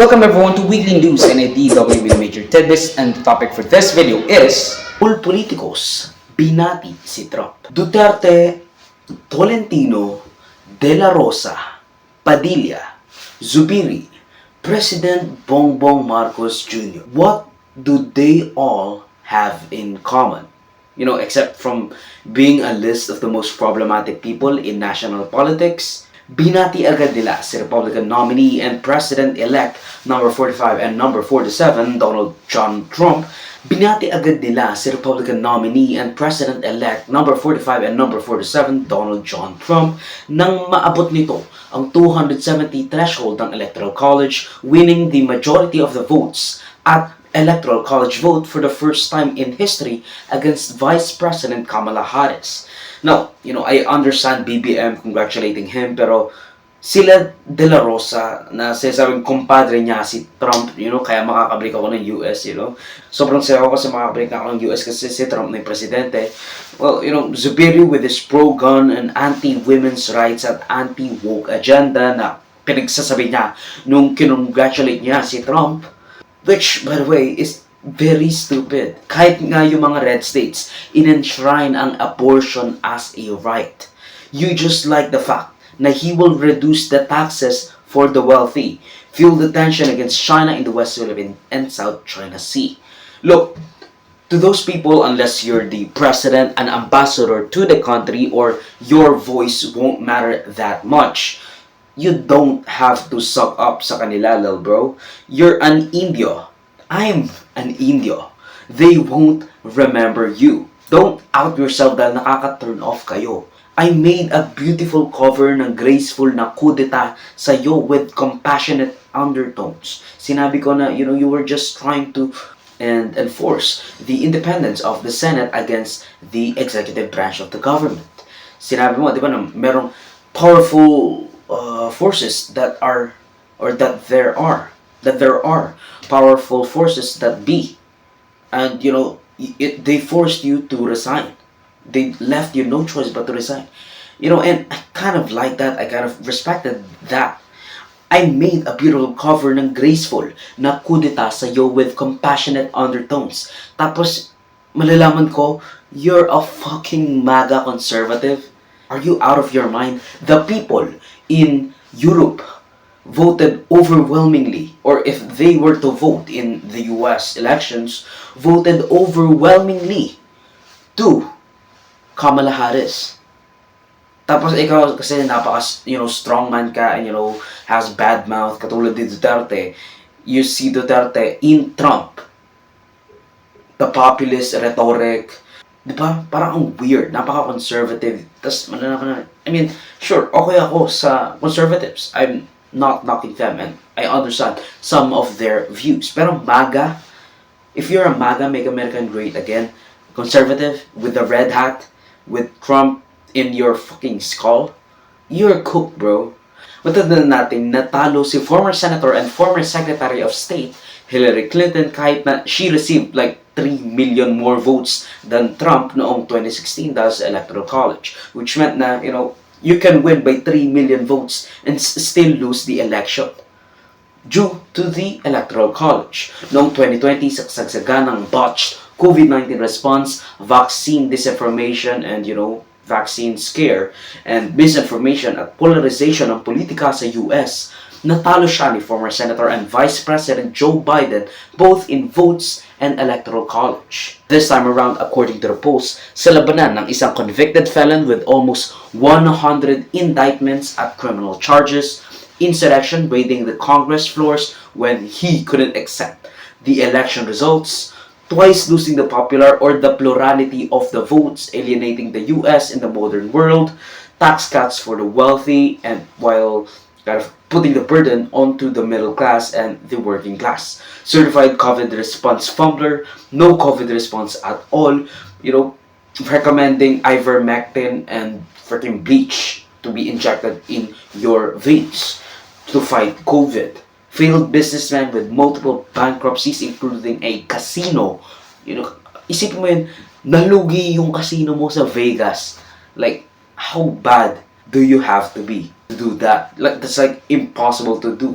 Welcome everyone to Weekly News and NIDW Minimajor Tidbits, and the topic for this video is Pulpolitikos, Binati si Trump. Duterte, Tolentino, De La Rosa, Padilla, Zubiri, President Bongbong Marcos Jr. What do they all have in common? Except from being a list of the most problematic people in national politics, binati agad nila si Republican nominee and President-elect number 45 and number 47, Donald John Trump. Binati agad nila si Republican nominee and President-elect number 45 and number 47, Donald John Trump, nang maabot nito ang 270 threshold ng Electoral College, winning the majority of the votes at Electoral College vote for the first time in history against Vice President Kamala Harris. Now, I understand BBM congratulating him, pero sila De La Rosa na sinasabing kumpadre niya si Trump, kaya makakabreak ako ng US, Sobrang saya ako kasi makakabreak na ako ng US kasi si Trump na yung presidente. Well, Zubiri with his pro-gun and anti-women's rights at anti-woke agenda na pinagsasabi niya nung kinongratulate niya si Trump, which, by the way, is very stupid. Kahit nga yung mga red states, in-enshrine ang abortion as a right. You just like the fact na he will reduce the taxes for the wealthy, fuel the tension against China in the West Philippine and South China Sea. Look, to those people, unless you're the president, an ambassador to the country, or your voice won't matter that much, you don't have to suck up sa kanila, lil bro. You're an Indio. I'm an Indio. They won't remember you. Don't out yourself dahil nakaka-turn off kayo. I made a beautiful cover ng graceful na kudeta sa'yo with compassionate undertones. Sinabi ko na, you were just trying to enforce the independence of the Senate against the executive branch of the government. Sinabi mo, di ba, na merong powerful forces that there are powerful forces that be, and they forced you to resign. They left you no choice but to resign. And I kind of like that. I kind of respected that. I made a beautiful cover ng graceful na kudeta sa'yo with compassionate undertones. Tapos malalaman ko, you're a fucking MAGA conservative. Are you out of your mind? The people in Europe voted overwhelmingly, or if they were to vote in the US elections, voted overwhelmingly to Kamala Harris. Tapos ikaw kasi strongman ka and has bad mouth katulad ni Duterte. You see Duterte in Trump. The populist rhetoric, diba? Parang ang weird, napaka-conservative. Tas sure, okay ako sa conservatives. I'm not knocking them and I understand some of their views. Pero MAGA, if you're a MAGA, Make America Great Again, conservative with the red hat, with Trump in your fucking skull, you're cooked, bro. Matanda natin, natalo si former senator and former secretary of state Hillary Clinton kahit na she received like 3 million more votes than Trump noong 2016 dahil sa Electoral College, which meant na, you can win by 3 million votes and still lose the election due to the Electoral College. Noong 2020, sagsagsagan ng botched COVID-19 response, vaccine disinformation, and vaccine scare, and misinformation at polarization ng politika sa US, natalo siya ni former Senator and Vice President Joe Biden both in votes and Electoral College. This time around, according to the polls, sa labanan ng isang convicted felon with almost 100 indictments at criminal charges, insurrection raiding the Congress floors when he couldn't accept the election results, twice losing the popular or the plurality of the votes, alienating the US in the modern world, tax cuts for the wealthy, and while kind of putting the burden onto the middle class and the working class. Certified COVID response fumbler, no COVID response at all, recommending ivermectin and freaking bleach to be injected in your veins to fight COVID. Failed businessman with multiple bankruptcies including a casino. Isipin mo yun, nalugi yung casino mo sa Vegas. Like, how bad do you have to be to do that? Like, that's like impossible to do.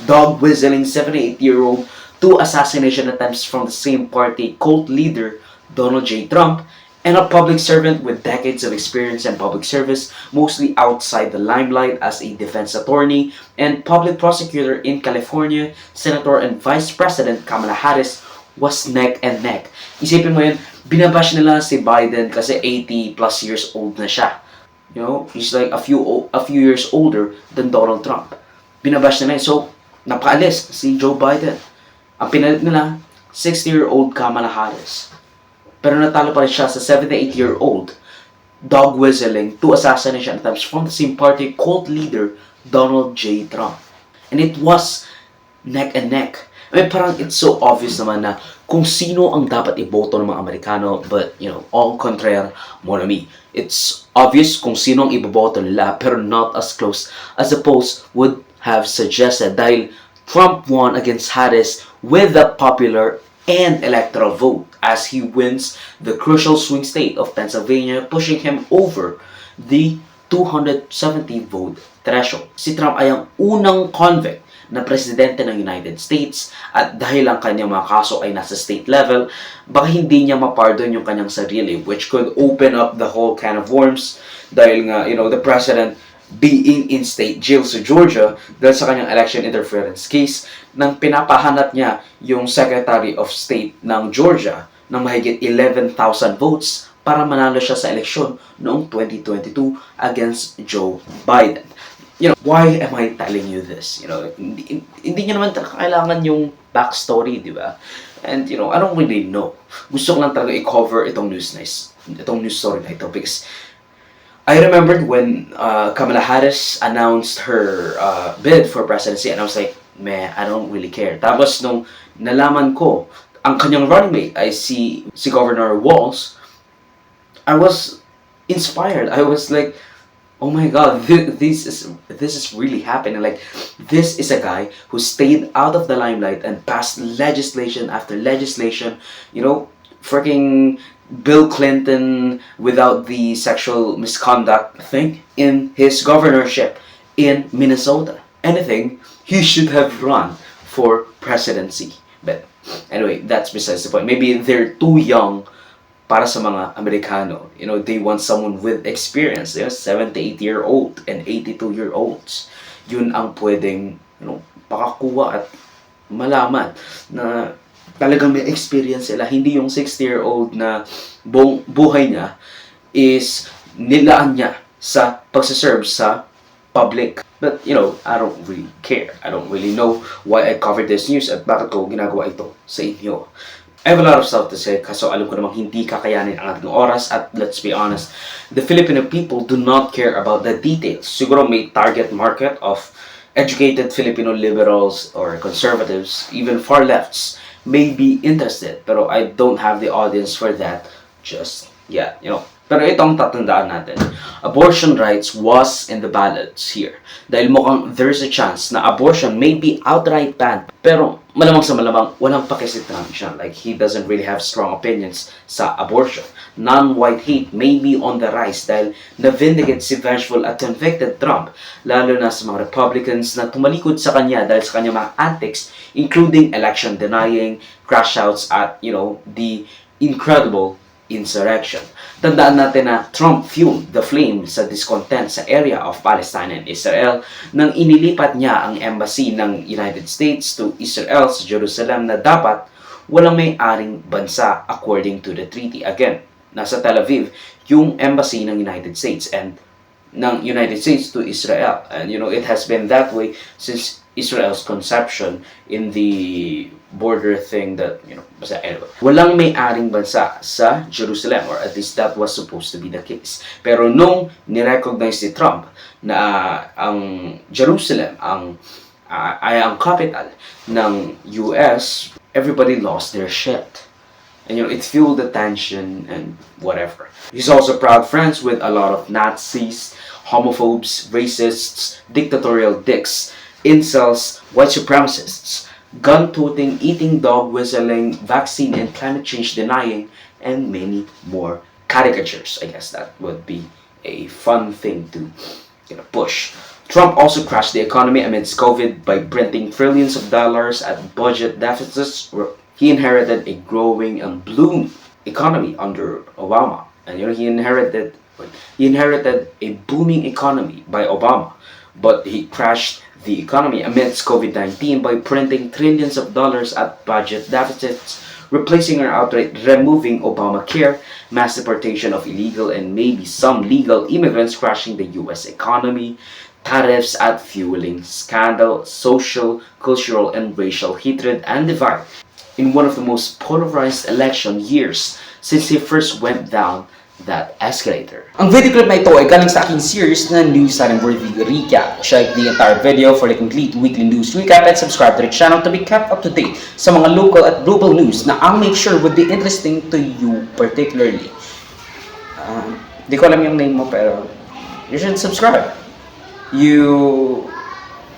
dog-whistling 78-year-old, 2 assassination attempts from the same party cult leader, Donald J. Trump, and a public servant with decades of experience in public service, mostly outside the limelight as a defense attorney and public prosecutor in California, Senator and Vice President Kamala Harris was neck and neck. Isipin mo yun, binabash nila si Biden kasi 80 plus years old na siya. You know, he's like a few years older than Donald Trump. Binabash nila yun. So, napaalis si Joe Biden. Ang pinalit nila, 60-year-old Kamala Harris. Pero natalo pa rin siya sa 78-year-old dog-whistling 2 assassination attempts from the same party cult leader, Donald J. Trump. And it was neck and neck. I mean, parang it's so obvious naman na kung sino ang dapat iboto ng mga Amerikano, but, you know, all contraire, mon ami. It's obvious kung sino ang iboboto nila, pero not as close as the polls would have suggested dahil Trump won against Harris with the popular and electoral vote as he wins the crucial swing state of Pennsylvania, pushing him over the 270 vote threshold. Si Trump ay ang unang convict na presidente ng United States at dahil ang kanyang mga kaso ay nasa state level, baka hindi niya mapardon yung kanyang sarili, which could open up the whole can of worms dahil nga, you know, the president being in state jail sa Georgia dahil sa kanyang election interference case nang pinapahanap niya yung Secretary of State ng Georgia ng mahigit 11,000 votes para manalo siya sa eleksyon noong 2022 against Joe Biden. You know, why am I telling you this? You know, hindi niya naman kailangan yung backstory, di ba? And, you know, I don't really know. Gusto ko lang talaga i-cover itong news story na ito because I remembered when Kamala Harris announced her bid for presidency and I was like, meh, I don't really care. Tapos nung nalaman ko, ang kanyang running mate ay si Governor Walz, I was inspired. I was like, oh my God, this is really happening. Like, this is a guy who stayed out of the limelight and passed legislation after legislation. You know, freaking Bill Clinton without the sexual misconduct thing in his governorship in Minnesota. Anything, he should have run for presidency. But anyway, that's besides the point. Maybe they're too young para sa mga Amerikano. You know, they want someone with experience. You know, 78-year-old and 82-year-olds. Yun ang pwedeng, you know, pakakuha at malaman na talagang may experience sila. Hindi yung 60-year-old na buhay niya is nilaan niya sa pagsaserve sa public. But, you know, I don't really care. I don't really know why I covered this news at bakit ko ginagawa ito sa inyo. I have a lot of stuff to say kaso alam ko namang hindi kakayanin ang ating oras at let's be honest, the Filipino people do not care about the details. Siguro may target market of educated Filipino liberals or conservatives, even far lefts, may be interested, pero I don't have the audience for that just yet, you know. Pero itong tatandaan natin, abortion rights was in the ballots here. Dahil mukhang there's a chance na abortion may be outright banned. Pero malamang sa malamang, walang pakisi Trump siya. Like, he doesn't really have strong opinions sa abortion. Non-white hate may be on the rise dahil na-vindicate si vengeful at convicted Trump, lalo na sa mga Republicans na tumalikod sa kanya dahil sa kanyang mga antics, including election denying, crash outs at, you know, the incredible insurrection. Tandaan natin na Trump fueled the flame sa discontent sa area of Palestine and Israel nang inilipat niya ang embassy ng United States to Israel sa Jerusalem na dapat walang may-aring bansa according to the treaty. Again, nasa Tel Aviv yung embassy ng United States and ng United States to Israel. And you know, it has been that way since Israel's conception in the border thing that, you know, anyway. Walang may-aring bansa sa Jerusalem, or at least that was supposed to be the case. Pero nung nirecognize ni Trump na ang Jerusalem ay ang capital ng US, everybody lost their shit. And you know, it fueled the tension and whatever. He's also proud friends with a lot of Nazis, homophobes, racists, dictatorial dicks, incels, white supremacists, gun-toting, eating dog whistling, vaccine and climate change denying, and many more caricatures. I guess that would be a fun thing to, you know, push Trump also crashed the economy amidst COVID by printing trillions of dollars at budget deficits. He inherited a growing and bloom economy under Obama. And he inherited a booming economy by Obama, but he crashed the economy amidst COVID-19 by printing trillions of dollars at budget deficits, replacing or outright removing Obamacare, mass deportation of illegal and maybe some legal immigrants, crashing the US economy, tariffs at fueling scandal, social, cultural, and racial hatred and divide in one of the most polarized election years since he first went down that escalator. Ang video clip na ito ay galing sa aking series na News and Worthy Recap. Check the entire video for the complete weekly news recap and subscribe to the channel to be kept up to date sa mga local at global news na I'll make sure would be interesting to you particularly. Di ko alam yung name mo pero you should subscribe. You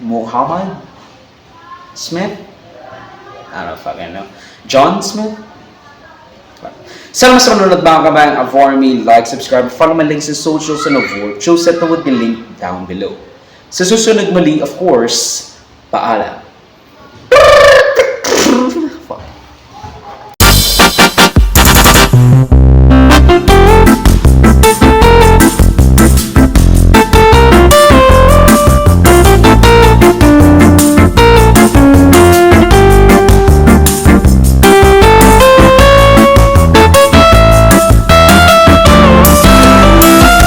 Muhammad Smith? I don't fucking know. John Smith? Salamat sa manunod mga kabayan. For me, like, subscribe, follow my links in socials and avoid. Choose it with the link down below. Sa susunod muli, of course, paalam.